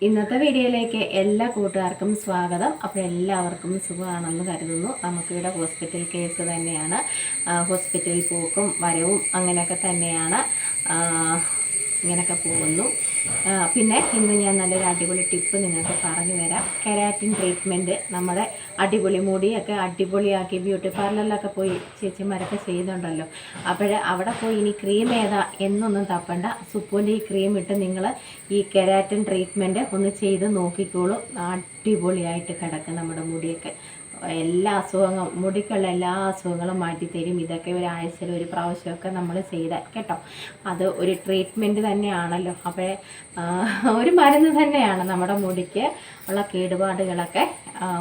ഇന്നത്തെ വീഡിയോയിലേക്ക് എല്ലാ കൂട്ടുകാർക്കും സ്വാഗതം. അപ്പോൾ എല്ലാവർക്കും സുഖമാണെന്ന് കരുതുന്നു. നമുക്കിവിടെ ഹോസ്പിറ്റൽ കേസ് തന്നെയാണ്. ഹോസ്പിറ്റലിൽ പോക്കും വരവും അങ്ങനെയൊക്കെ തന്നെയാണ്. ഇങ്ങനെയൊക്കെ പോകുന്നു. പിന്നെ ഇന്ന് ഞാൻ നല്ലൊരു അടിപൊളി ടിപ്പ് നിങ്ങൾക്ക് പറഞ്ഞു തരാം. കെരാറ്റിൻ ട്രീറ്റ്മെൻറ്റ് നമ്മുടെ അടിപൊളി മുടിയൊക്കെ അടിപൊളിയാക്കി ബ്യൂട്ടി പാർലറിലൊക്കെ പോയി ചേച്ചിമാരൊക്കെ ചെയ്യുന്നുണ്ടല്ലോ. അവിടെ പോയി ഇനി ക്രീം ഏതാ എന്നൊന്നും തപ്പണ്ട. സുപ്പൂൻ്റെ ഈ ക്രീം ഇട്ട് നിങ്ങൾ ഈ കെരാറ്റിൻ ട്രീറ്റ്മെൻറ്റ് ഒന്ന് ചെയ്ത് നോക്കിക്കോളൂ. അടിപൊളിയായിട്ട് കിടക്കും നമ്മുടെ മുടിയൊക്കെ. എല്ലാ അസുഖങ്ങളും മുടിക്കുള്ള എല്ലാ അസുഖങ്ങളും മാറ്റിത്തരും. ഇതൊക്കെ ഒരാഴ്ചയിൽ ഒരു പ്രാവശ്യമൊക്കെ നമ്മൾ ചെയ്താൽ കേട്ടോ. അത് ഒരു ട്രീറ്റ്മെൻറ്റ് തന്നെയാണല്ലോ. അപ്പോൾ ഒരു മരുന്ന് തന്നെയാണ് നമ്മുടെ മുടിക്ക് ഉള്ള കേടുപാടുകളൊക്കെ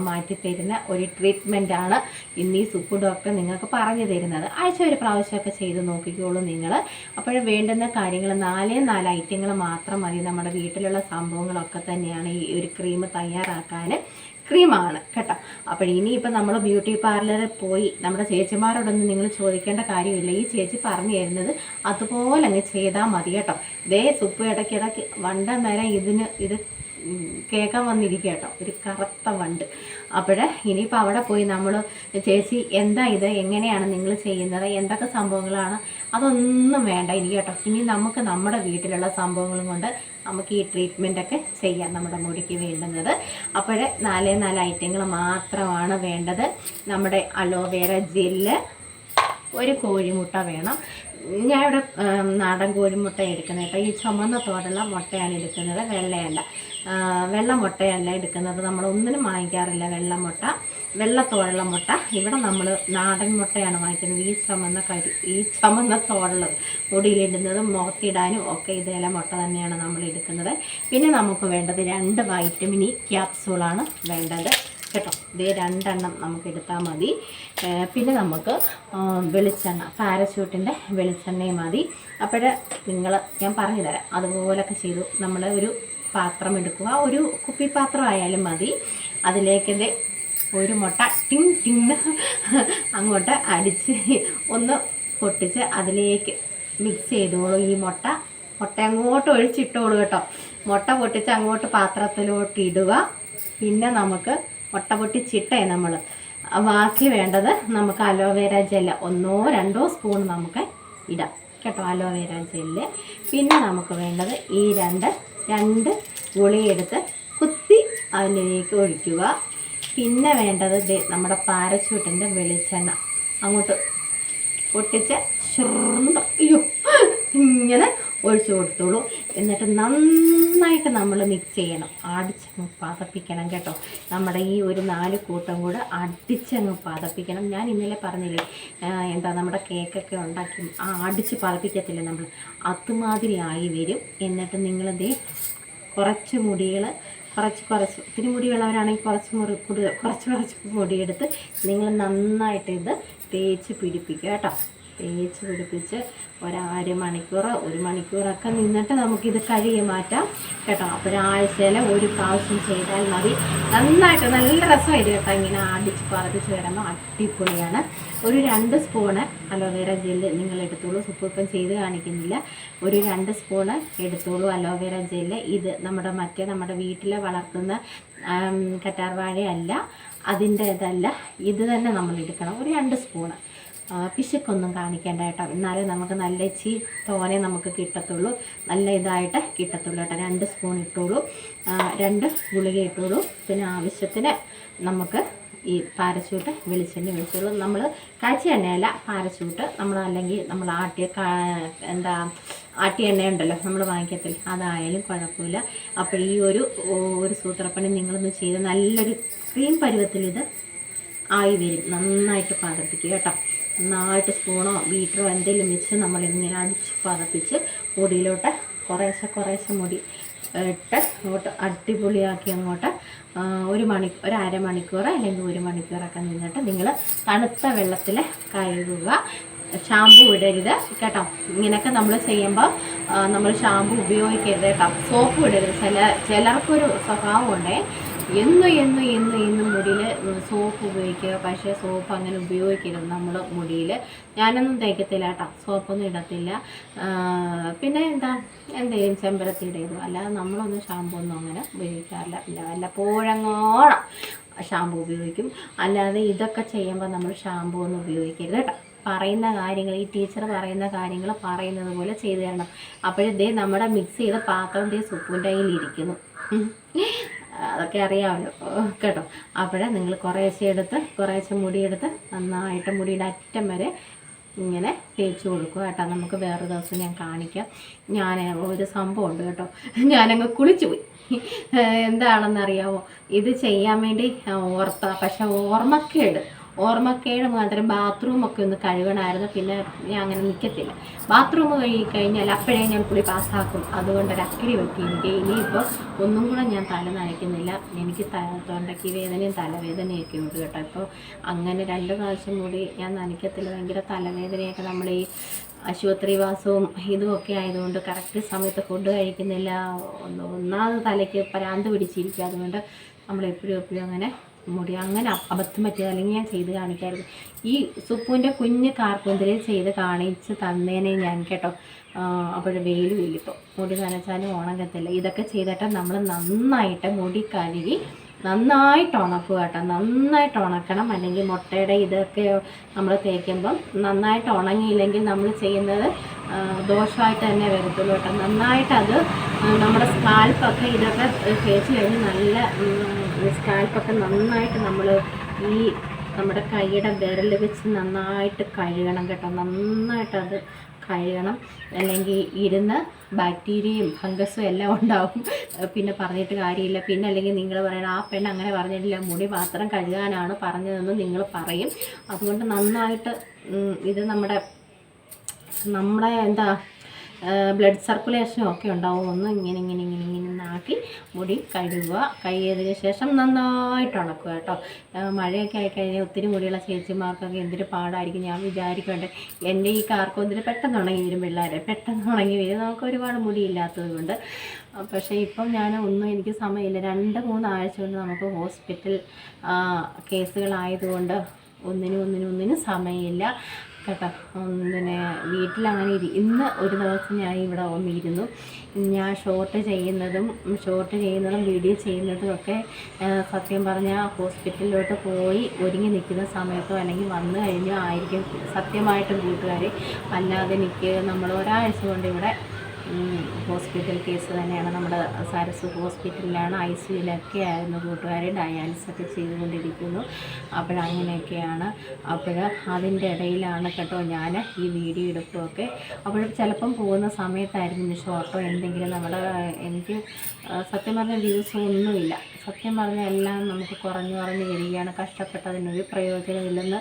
മാറ്റിത്തരുന്ന ഒരു ട്രീറ്റ്മെൻറ്റാണ് ഇന്ന് ഈ സുപ്പു ഡോക്ടർ നിങ്ങൾക്ക് പറഞ്ഞു തരുന്നത്. ആഴ്ച ഒരു പ്രാവശ്യമൊക്കെ ചെയ്ത് നോക്കിക്കോളൂ നിങ്ങൾ. അപ്പോൾ വേണ്ടുന്ന കാര്യങ്ങൾ 4 ഐറ്റങ്ങൾ മാത്രം മതി. നമ്മുടെ വീട്ടിലുള്ള സംഭവങ്ങളൊക്കെ തന്നെയാണ് ഈ ഒരു ക്രീം തയ്യാറാക്കാൻ. ക്രീമാണ് കേട്ടോ. അപ്പോൾ ഇനിയിപ്പോൾ നമ്മൾ ബ്യൂട്ടി പാർലറിൽ പോയി നമ്മുടെ ചേച്ചിമാരോടൊന്നും നിങ്ങൾ ചോദിക്കേണ്ട കാര്യമില്ല. ഈ ചേച്ചി പറഞ്ഞു തരുന്നത് അതുപോലെ അങ്ങ് ചെയ്താൽ മതി കേട്ടോ. സുപ്പ് ഇടയ്ക്കിടയ്ക്ക് വണ്ട നേരം ഇത് കേൾക്കാൻ വന്നിരിക്കുക കേട്ടോ, ഒരു കറുത്ത വണ്ട്. ഇനിയിപ്പോൾ അവിടെ പോയി നമ്മൾ ചേച്ചി എന്താ ഇത്, എങ്ങനെയാണ് നിങ്ങൾ ചെയ്യുന്നത്, എന്തൊക്കെ സംഭവങ്ങളാണ്, അതൊന്നും വേണ്ട ഇനി കേട്ടോ. ഇനി നമുക്ക് നമ്മുടെ വീട്ടിലുള്ള സംഭവങ്ങളും കൊണ്ട് നമുക്ക് ഈ ട്രീറ്റ്മെൻറ്റൊക്കെ ചെയ്യാം. നമ്മുടെ മുടിക്ക് വേണ്ടുന്നത് 4 ഐറ്റങ്ങൾ മാത്രമാണ് വേണ്ടത്. നമ്മുടെ അലോവേര ജെല്ല്, ഒരു കോഴിമുട്ട വേണം. ഞാൻ ഇവിടെ നാടൻ കോഴിമുട്ട എടുക്കുന്നത് കേട്ടോ. ഈ ചുമന്ന തോടുള്ള മുട്ടയാണ് എടുക്കുന്നത്, വെള്ളയല്ല. വെള്ള മുട്ടയല്ല എടുക്കുന്നത്, നമ്മൾ ഒന്നിനും വാങ്ങിക്കാറില്ല വെള്ളത്തോടുള്ള മുട്ട. ഇവിടെ നമ്മൾ നാടൻ മുട്ടയാണ് വാങ്ങിക്കുന്നത്. ഈ ചുമന്ന തോടുള്ളത് മുടിയിലിടുന്നതും മുഖത്തിടാനും ഒക്കെ ഇതേല മുട്ട തന്നെയാണ് നമ്മൾ എടുക്കുന്നത്. പിന്നെ നമുക്ക് വേണ്ടത് 2 വൈറ്റമിൻ ഇ ക്യാപ്സൂളാണ് വേണ്ടത് കേട്ടോ. ഇതേ 2 എണ്ണം നമുക്ക് എടുത്താൽ മതി. പിന്നെ നമുക്ക് വെളിച്ചെണ്ണ, പാരച്യൂട്ടിൻ്റെ വെളിച്ചെണ്ണയും മതി. ഞാൻ പറഞ്ഞു തരാം, അതുപോലൊക്കെ ചെയ്തു. നമ്മൾ ഒരു പാത്രം എടുക്കുക, ഒരു കുപ്പിപ്പാത്രം ആയാലും മതി. അതിലേക്ക് ഒരു മുട്ട ടിങ് അങ്ങോട്ട് അടിച്ച് ഒന്ന് പൊട്ടിച്ച് അതിലേക്ക് മിക്സ് ചെയ്തോളൂ. ഈ മുട്ട അങ്ങോട്ട് ഒഴിച്ചിട്ടോളൂ കേട്ടോ. മുട്ട പൊട്ടിച്ച് അങ്ങോട്ട് പാത്രത്തിലോട്ട് ഇടുക. പിന്നെ നമുക്ക് മുട്ട പൊട്ടിച്ചിട്ടേ നമ്മൾ ബാക്കി വേണ്ടത് നമുക്ക് അലോവേര ജെല്ല് 1-2 സ്പൂൺ നമുക്ക് ഇടാം കേട്ടോ, അലോവേര ജെല്ല്. പിന്നെ നമുക്ക് വേണ്ടത് ഈ രണ്ട് ഗുളിയെടുത്ത് കുത്തി അതിലേക്ക് ഒഴിക്കുക. പിന്നെ വേണ്ടത് നമ്മുടെ പാരച്യൂട്ടിൻ്റെ വെളിച്ചെണ്ണ അങ്ങോട്ട് പൊട്ടിച്ച് ഇങ്ങനെ ഒഴിച്ചു കൊടുത്തോളൂ. എന്നിട്ട് നന്നായിട്ട് നമ്മൾ മിക്സ് ചെയ്യണം, അടിച്ചങ്ങ് പതപ്പിക്കണം കേട്ടോ. നമ്മുടെ ഈ ഒരു 4 കൂട്ടം കൂടെ അടിച്ചങ്ങ് പതപ്പിക്കണം. ഞാൻ ഇന്നലെ പറഞ്ഞില്ലേ, നമ്മുടെ കേക്കൊക്കെ ഉണ്ടാക്കി അടിച്ച് പതപ്പിക്കത്തില്ല നമ്മൾ, അതുമാതിരി ആയി വരും. എന്നിട്ട് നിങ്ങളതേ കുറച്ച് മുടികൾ ഒത്തിരി മുടിയുള്ളവരാണെങ്കിൽ കുറച്ച് മുടിയെടുത്ത് നിങ്ങൾ നന്നായിട്ട് ഇത് തേച്ച് പിടിപ്പിക്കുക കേട്ടോ. തേച്ച് പിടിപ്പിച്ച് 1 മണിക്കൂർ 1 മണിക്കൂറൊക്കെ നിന്നിട്ട് നമുക്കിത് കഴുകി മാറ്റാം കേട്ടോ. ഒരാഴ്ചയിൽ ഒരു പ്രാവശ്യം ചെയ്താൽ മതി. നന്നായിട്ട് നല്ല രസമായിട്ട് കേട്ടോ. ഇങ്ങനെ അടിച്ച് പതപ്പിച്ച് വരുമ്പോൾ അടിപൊളിയാണ്. ഒരു 2 സ്പൂണ് അലോവേര ജെല്ല് നിങ്ങൾ എടുത്തോളൂ. സുപ്പ് ഇപ്പം ചെയ്ത് കാണിക്കുന്നില്ല. ഒരു 2 സ്പൂണ് എടുത്തോളൂ അലോവേര ജെല്ല്. ഇത് നമ്മുടെ വീട്ടിൽ വളർത്തുന്ന കറ്റാർവാഴയല്ല, അതിൻ്റെ ഇതല്ല, ഇത് തന്നെ നമ്മൾ എടുക്കണം. ഒരു 2 സ്പൂണ്. പിശുക്കൊന്നും കാണിക്കേണ്ട കേട്ടോ. എന്നാലേ നമുക്ക് നല്ല തോനെ നമുക്ക് കിട്ടത്തുള്ളൂ, നല്ല ഇതായിട്ട് കിട്ടത്തുള്ളൂ കേട്ടോ. 2 സ്പൂൺ ഇട്ടോളൂ. 2 ഗുളിക ഇട്ടോളൂ. പിന്നെ ആവശ്യത്തിന് നമുക്ക് ഈ പാരച്യൂട്ട് വെളിച്ചെണ്ണ ഒഴിച്ചോളൂ. നമ്മൾ കാച്ചിയ എണ്ണയല്ല, പാരച്യൂട്ട്. അല്ലെങ്കിൽ നമ്മൾ ആട്ടിയ എണ്ണയുണ്ടല്ലോ നമ്മൾ വാങ്ങിക്കത്തില്ല, അതായാലും കുഴപ്പമില്ല. ഈ ഒരു സൂത്രപ്പണി നിങ്ങളൊന്ന് ചെയ്ത് നല്ലൊരു ക്രീം പരുവത്തിൽ ഇത് ആയി വരും. നന്നായിട്ട് പതപ്പിക്കുക കേട്ടോ. നന്നായിട്ട് സ്പൂണോ ബീറ്ററോ എന്തെങ്കിലും വെച്ച് നമ്മളിങ്ങനെ അടിച്ച് പതപ്പിച്ച് മുടിയിലോട്ട് കുറേശ്ശെ മുടി ഇട്ട് അങ്ങോട്ട് അടിപൊളിയാക്കി അങ്ങോട്ട് ഒരു അരമണിക്കൂർ അല്ലെങ്കിൽ 1 മണിക്കൂറൊക്കെ നിന്നിട്ട് നിങ്ങൾ തണുത്ത വെള്ളത്തിൽ കഴുകുക. ഷാമ്പു ഇടരുത് കേട്ടോ. ഇങ്ങനെയൊക്കെ നമ്മൾ ചെയ്യുമ്പോൾ നമ്മൾ ഷാമ്പു ഉപയോഗിക്കരുത് കേട്ടോ. സോപ്പ് ഇടരുത്. ചിലർക്കൊരു സ്വഭാവമുണ്ടേ, എന്നും മുടിയിൽ സോപ്പ് ഉപയോഗിക്കുക. പക്ഷേ സോപ്പ് അങ്ങനെ ഉപയോഗിക്കരുത് നമ്മൾ മുടിയിൽ. ഞാനൊന്നും തേക്കത്തില്ല കേട്ടോ, സോപ്പൊന്നും ഇടത്തില്ല. പിന്നെ എന്തെങ്കിലും ചെമ്പരത്തിയുടെ ഇടും, അല്ലാതെ നമ്മളൊന്നും ഷാമ്പൂ ഒന്നും അങ്ങനെ ഉപയോഗിക്കാറില്ല. പിന്നെ വല്ലപ്പോഴങ്ങോണം ഷാമ്പൂ ഉപയോഗിക്കും. അല്ലാതെ ഇതൊക്കെ ചെയ്യുമ്പോൾ നമ്മൾ ഷാമ്പൂ ഒന്നും ഉപയോഗിക്കരുത് കേട്ടോ. പറയുന്ന കാര്യങ്ങൾ, ഈ ടീച്ചർ പറയുന്ന കാര്യങ്ങൾ പറയുന്നത് പോലെ ചെയ്തു തരണം. അപ്പോഴേ നമ്മുടെ മിക്സ് ചെയ്ത പാത്രം സുപ്പൂൻ്റെ കയ്യിലിരിക്കുന്നു. അതൊക്കെ അറിയാമല്ലോ കേട്ടോ. അപ്പോഴേ നിങ്ങൾ കുറേശ്ശെ മുടിയെടുത്ത് നന്നായിട്ട് മുടിയുടെ അറ്റം വരെ ഇങ്ങനെ തേച്ച് കൊടുക്കുക കേട്ടോ. നമുക്ക് വേറൊരു ദിവസം ഞാൻ കാണിക്കാം. ഞാൻ ഒരു സംഭവം ഉണ്ട് കേട്ടോ, ഞാനങ്ങ് കുളിച്ചു പോയി. എന്താണെന്നറിയാമോ, ഇത് ചെയ്യാൻ വേണ്ടി പക്ഷെ ഓർമ്മക്കേട് മാത്രം ബാത്റൂമൊക്കെ ഒന്ന് കഴുകണമായിരുന്നു. പിന്നെ ഞാൻ അങ്ങനെ നിൽക്കത്തില്ല. ബാത്റൂം കഴുകി കഴിഞ്ഞാൽ അപ്പോഴേ ഞാൻ കുളി പാസ്സാക്കും. അതുകൊണ്ടൊരു അക്കിടി പറ്റി എനിക്ക്. ഇനിയിപ്പോൾ ഒന്നും കൂടെ ഞാൻ തല നനയ്ക്കുന്നില്ല. എനിക്ക് തൊണ്ടയ്ക്ക് വേദനയും തലവേദനയൊക്കെ ഉണ്ട് കേട്ടോ. ഇപ്പോൾ അങ്ങനെ 2 പ്രാവശ്യം കൂടി ഞാൻ നനയ്ക്കത്തില്ല. ഭയങ്കര തലവേദനയൊക്കെ നമ്മൾ ഈ ആശുപത്രിവാസവും ഇതുമൊക്കെ ആയതുകൊണ്ട് കറക്റ്റ് സമയത്ത് ഫുഡ് കഴിക്കുന്നില്ല. ഒന്നാമത് തലയ്ക്ക് ഭ്രാന്ത് പിടിച്ചിരിക്കുക. അതുകൊണ്ട് നമ്മൾ എപ്പോഴും അങ്ങനെ മുടി അങ്ങനെ അബദ്ധം പറ്റിയത്, അല്ലെങ്കിൽ ഞാൻ ചെയ്ത് കാണിക്കായിരുന്നു. ഈ സുപ്പൂൻ്റെ കുഞ്ഞ് കാർക്കൂന്തലിൽ ചെയ്ത് കാണിച്ച് തന്നേനെ ഞാൻ കേട്ടോ. അപ്പോൾ വെയിലും ഇല്ലിപ്പോൾ മുടി നനച്ചാലും ഉണങ്ങത്തില്ല. ഇതൊക്കെ ചെയ്തിട്ട് നമ്മൾ നന്നായിട്ട് മുടി കഴുകി നന്നായിട്ട് ഉണക്കുക കേട്ടോ. നന്നായിട്ട് ഉണക്കണം. അല്ലെങ്കിൽ മുട്ടയുടെ ഇതൊക്കെ നമ്മൾ തേക്കുമ്പം നന്നായിട്ട് ഉണങ്ങിയില്ലെങ്കിൽ നമ്മൾ ചെയ്യുന്നത് ദോഷമായിട്ട് തന്നെ വരത്തുള്ളൂ കേട്ടോ. നന്നായിട്ട് അത് നമ്മുടെ സ്കാൽപ്പൊക്കെ ഇതൊക്കെ തേച്ച് കഴിഞ്ഞ് നല്ല സ്കാൽപ്പൊക്കെ നന്നായിട്ട് നമ്മൾ ഈ നമ്മുടെ കൈയുടെ വിരൽ വെച്ച് നന്നായിട്ട് കഴുകണം കേട്ടോ. നന്നായിട്ട് അത് കഴുകണം. അല്ലെങ്കിൽ ഇരുന്ന് ബാക്ടീരിയയും ഫംഗസും എല്ലാം ഉണ്ടാവും. പിന്നെ പറഞ്ഞിട്ട് കാര്യമില്ല. പിന്നെ അല്ലെങ്കിൽ നിങ്ങൾ പറയണം, ആ പെണ്ണ് അങ്ങനെ പറഞ്ഞിട്ടില്ല, മുടി മാത്രം കഴുകാനാണ് പറഞ്ഞതെന്ന് നിങ്ങൾ പറയും. അതുകൊണ്ട് നന്നായിട്ട് ഇത് നമ്മുടെ ബ്ലഡ് സർക്കുലേഷനും ഒക്കെ ഉണ്ടാവും. ഒന്ന് ഇങ്ങനെ ആക്കി മുടി കഴുകുക. കഴുകിയതിന് ശേഷം നന്നായിട്ട് ഉണക്കുക കേട്ടോ. മഴയൊക്കെ ആയിക്കഴിഞ്ഞാൽ ഒത്തിരി മുടിയുള്ള ചേച്ചിമാർക്കൊക്കെ എന്തൊരു പാടായിരിക്കും. ഞാൻ വിചാരിക്കണ്ടേ, എൻ്റെ ഈ കാർക്കൊന്നിന് പെട്ടെന്ന് ഉണങ്ങി വരും. പിള്ളേരെ പെട്ടെന്ന് ഉണങ്ങി വരും. നമുക്ക് ഒരുപാട് മുടിയില്ലാത്തത് കൊണ്ട്. പക്ഷേ ഇപ്പം എനിക്ക് സമയമില്ല. 2-3 ആഴ്ച കൊണ്ട് നമുക്ക് ഹോസ്പിറ്റൽ കേസുകളായതുകൊണ്ട് ഒന്നിനും സമയമില്ല കേട്ടോ. വീട്ടിലങ്ങനെ ഇന്ന് ഒരു ദിവസം ഞാൻ ഇവിടെ വന്നിരുന്നു. ഞാൻ ഷോർട്ട് ചെയ്യുന്നതും വീഡിയോ ചെയ്യുന്നതും ഒക്കെ സത്യം പറഞ്ഞാൽ ഹോസ്പിറ്റലിലോട്ട് പോയി ഒരുങ്ങി നിൽക്കുന്ന സമയത്തോ അല്ലെങ്കിൽ വന്നു കഴിഞ്ഞോ ആയിരിക്കും സത്യമായിട്ടും കൂട്ടുകാർ. അല്ലാതെ നമ്മൾ ഒരാഴ്ച കൊണ്ട് ഇവിടെ ഹോസ്പിറ്റൽ കേസ് തന്നെയാണ്. നമ്മുടെ സരസ് ഹോസ്പിറ്റലിലാണ്, ICUലൊക്കെ ആയിരുന്നു കൂട്ടുകാർ. ഡയാലിസൊക്കെ ചെയ്തുകൊണ്ടിരിക്കുന്നു. അപ്പോഴങ്ങനെയൊക്കെയാണ്. അതിൻ്റെ ഇടയിലാണ് കേട്ടോ ഞാൻ ഈ വീഡിയോ എടുക്കുകയൊക്കെ. ചിലപ്പം പോകുന്ന സമയത്തായിരുന്നു ഷോർട്ടോ എന്തെങ്കിലും എനിക്ക് സത്യം പറഞ്ഞ വ്യൂസ് ഒന്നുമില്ല. സത്യം പറഞ്ഞാൽ എല്ലാം നമുക്ക് കുറഞ്ഞു വരികയാണ്. കഷ്ടപ്പെട്ടതിനൊരു പ്രയോജനമില്ലെന്ന്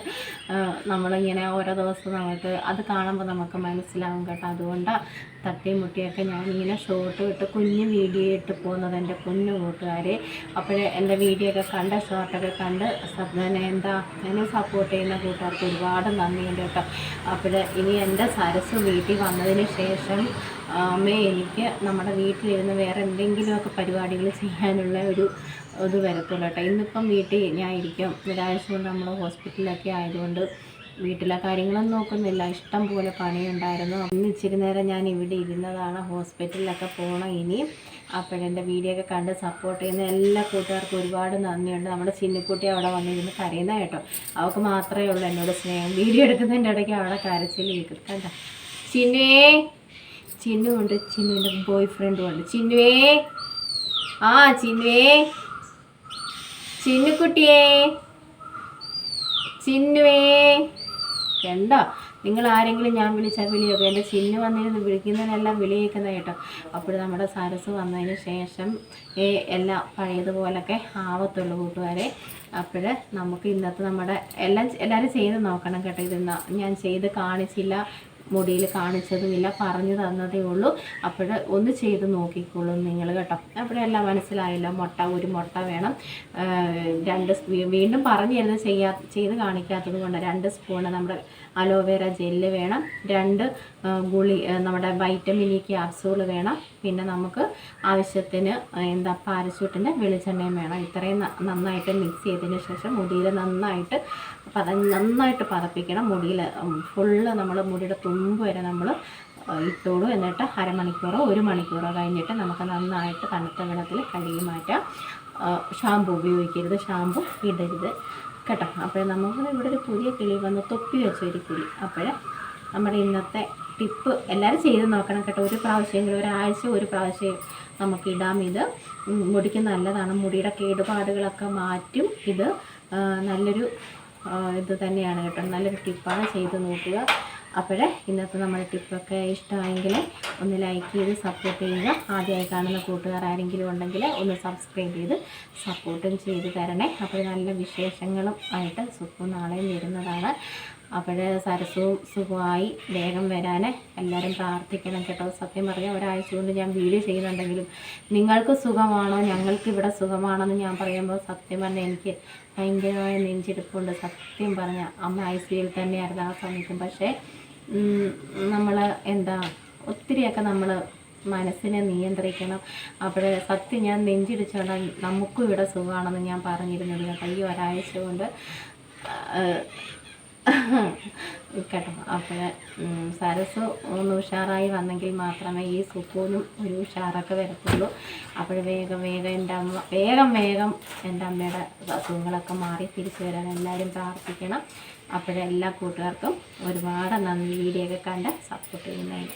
നമ്മളിങ്ങനെ ഓരോ ദിവസവും നമുക്ക് അത് കാണുമ്പോൾ നമുക്ക് മനസ്സിലാവും കേട്ടോ. അതുകൊണ്ടാണ് തട്ടിയും മുട്ടിയൊക്കെ ഞാനിങ്ങനെ ഷോർട്ട് ഇട്ട് കുഞ്ഞ് വീഡിയോ ഇട്ട് പോകുന്നത് എൻ്റെ കുഞ്ഞു കൂട്ടുകാരെ. എൻ്റെ വീഡിയോ ഒക്കെ കണ്ട് ഷോർട്ടൊക്കെ കണ്ട് എന്നെ സപ്പോർട്ട് ചെയ്യുന്ന കൂട്ടുകാർക്ക് ഒരുപാട് നന്ദിയുണ്ട് കേട്ടോ. ഇനി എൻ്റെ സരസ് വീട്ടിൽ വന്നതിന് ശേഷം എനിക്ക് നമ്മുടെ വീട്ടിലിരുന്ന് വേറെ എന്തെങ്കിലുമൊക്കെ പരിപാടികൾ ചെയ്യാനുള്ള ഇത് വരത്തുള്ളൂ കേട്ടോ. ഇന്നിപ്പം വീട്ടിൽ ഞാൻ ഇരിക്കും. ഒരാഴ്ച കൊണ്ട് നമ്മൾ ഹോസ്പിറ്റലൊക്കെ ആയതുകൊണ്ട് വീട്ടിലെ കാര്യങ്ങളൊന്നും നോക്കുന്നില്ല. ഇഷ്ടം പോലെ പണിയുണ്ടായിരുന്നു. ഇച്ചിരി നേരം ഞാൻ ഇവിടെ ഇരുന്നതാണ്. ഹോസ്പിറ്റലിലൊക്കെ പോകണം ഇനിയും. എൻ്റെ വീഡിയോ ഒക്കെ കണ്ട് സപ്പോർട്ട് ചെയ്യുന്ന എല്ലാ കൂട്ടുകാർക്കും ഒരുപാട് നന്ദിയുണ്ട്. നമ്മുടെ ചിന്നുക്കുട്ടി അവിടെ വന്നിരുന്ന് കരയുന്ന കേട്ടോ. അവൾക്ക് മാത്രമേ ഉള്ളൂ എന്നോട് സ്നേഹം. വീഡിയോ എടുക്കുന്നതിൻ്റെ ഇടയ്ക്ക് അവിടെ കരച്ചിൽ കേൾക്കണ്ട. ചിന്നുണ്ട്, ചിന്നുവിൻ്റെ ബോയ് ഫ്രണ്ടും ഉണ്ട്. ചിന്നുവേ കണ്ടോ? നിങ്ങൾ ആരെങ്കിലും ഞാൻ വിളിച്ചാൽ വിളിയൊക്കെ എൻ്റെ ചിന്നു വന്നിരുന്ന് വിളിക്കുന്നതിനെല്ലാം വിളിയേക്കുന്ന കേട്ടോ. നമ്മുടെ സരസ് വന്നതിന് ശേഷം എല്ലാം പഴയതുപോലൊക്കെ ആവത്തുള്ളൂ കൂട്ടുകാരെ. നമുക്ക് ഇന്നത്തെ എല്ലാവരും ചെയ്ത് നോക്കണം കേട്ടോ. ഞാൻ ചെയ്ത് കാണിച്ചില്ല. മുടിയിൽ കാണിച്ചതുമില്ല, പറഞ്ഞു തന്നതേ ഉള്ളൂ. അപ്പോൾ ഒന്ന് ചെയ്ത് നോക്കിക്കോളും നിങ്ങൾ കേട്ടോ. അപ്പോഴെല്ലാം മനസ്സിലായില്ല. ഒരു മുട്ട വേണം, വീണ്ടും പറഞ്ഞു തരുന്നത് ചെയ്ത് കാണിക്കാത്തത് കൊണ്ട് 2 സ്പൂണ് നമ്മുടെ അലോവേര ജെല്ല് വേണം, 2 നമ്മുടെ വൈറ്റമിൻ ഇ ക്യാപ്സൂൾ വേണം, പിന്നെ നമുക്ക് ആവശ്യത്തിന് പാരച്യൂട്ടിൻ്റെ വെളിച്ചെണ്ണയും വേണം. ഇത്രയും നന്നായിട്ട് മിക്സ് ചെയ്തതിന് ശേഷം മുടിയിൽ നന്നായിട്ട് പതപ്പിക്കണം. മുടിയിൽ ഫുള്ള് നമ്മൾ മുടിയുടെ തുമ്പ് വരെ നമ്മൾ ഇട്ടോളൂ. എന്നിട്ട് അരമണിക്കൂറോ 1 മണിക്കൂറോ കഴിഞ്ഞിട്ട് നമുക്ക് നന്നായിട്ട് തണുത്ത വെള്ളത്തിൽ കഴുകി മാറ്റാം. ഷാമ്പു ഉപയോഗിക്കരുത്, ഷാമ്പു ഇടരുത് കേട്ടോ. അപ്പോൾ നമുക്ക് ഇവിടെ ഒരു പുതിയ കിളി വന്ന് തൊപ്പി വെച്ചൊരു കിളി. അപ്പോൾ നമ്മുടെ ഇന്നത്തെ ടിപ്പ് എല്ലാവരും ചെയ്ത് നോക്കണം കേട്ടോ. ഒരു പ്രാവശ്യമെങ്കിലും, ഒരാഴ്ച ഒരു പ്രാവശ്യം നമുക്ക് ഇടാം. ഇത് മുടിക്ക് നല്ലതാണ്, മുടിയുടെ കേടുപാടുകളൊക്കെ മാറ്റും. ഇത് നല്ലൊരു ഇത് തന്നെയാണ് കേട്ടോ, നല്ലൊരു ടിപ്പാണ്, ചെയ്ത് നോക്കുക. അപ്പോഴേ ഇന്നത്തെ നമ്മുടെ ടിപ്പൊക്കെ ഇഷ്ടമായെങ്കിൽ ഒന്ന് ലൈക്ക് ചെയ്ത് സപ്പോർട്ട് ചെയ്യുക. ആദ്യമായി കാണുന്ന കൂട്ടുകാർ ആരെങ്കിലും ഉണ്ടെങ്കിൽ ഒന്ന് സബ്സ്ക്രൈബ് ചെയ്ത് സപ്പോർട്ടും ചെയ്ത് തരണേ. അപ്പോൾ നല്ല വിശേഷങ്ങളും ആയിട്ട് സുഖം നാളെയും വരുന്നതാണ്. അപ്പോൾ സരസവും സുഖമായി വേഗം വരാൻ എല്ലാവരും പ്രാർത്ഥിക്കണം കേട്ടോ. സത്യം പറഞ്ഞാൽ ഒരാഴ്ച കൊണ്ട് ഞാൻ വീഡിയോ ചെയ്യുന്നുണ്ടെങ്കിലും നിങ്ങൾക്ക് സുഖമാണോ, ഞങ്ങൾക്ക് ഇവിടെ സുഖമാണെന്ന് ഞാൻ പറയുമ്പോൾ സത്യം പറഞ്ഞാൽ എനിക്ക് ഭയങ്കരമായ നെഞ്ചെടുപ്പുണ്ട്. സത്യം പറഞ്ഞാൽ അമ്മ ICUയിൽ തന്നെയായിരുന്നു ആ സമയത്തും. പക്ഷേ നമ്മൾ ഒത്തിരിയൊക്കെ നമ്മൾ മനസ്സിനെ നിയന്ത്രിക്കണം. അപ്പോൾ സത്യം ഞാൻ നെഞ്ചിടിച്ചുകൊണ്ട് നമുക്കും ഇവിടെ സുഖമാണെന്ന് ഞാൻ പറഞ്ഞിരുന്നത് കേട്ടോ. ഈ ഒരാഴ്ച കൊണ്ട് കേട്ടോ. അപ്പോൾ സരസ് ഒന്ന് ഉഷാറായി വന്നെങ്കിൽ മാത്രമേ ഈ സുഖൂനും ഒരു ഉഷാറൊക്കെ വരത്തുള്ളൂ. അപ്പോൾ വേഗം എൻ്റെ അമ്മയുടെ അസുഖങ്ങളൊക്കെ മാറി തിരിച്ചു വരാൻ എല്ലാവരും പ്രാർത്ഥിക്കണം. അപ്പോഴെല്ലാ കൂട്ടുകാർക്കും ഒരുപാട് നന്ദി, വീഡിയോ ഒക്കെ കണ്ട് സപ്പോർട്ട് ചെയ്യുന്നതിന്.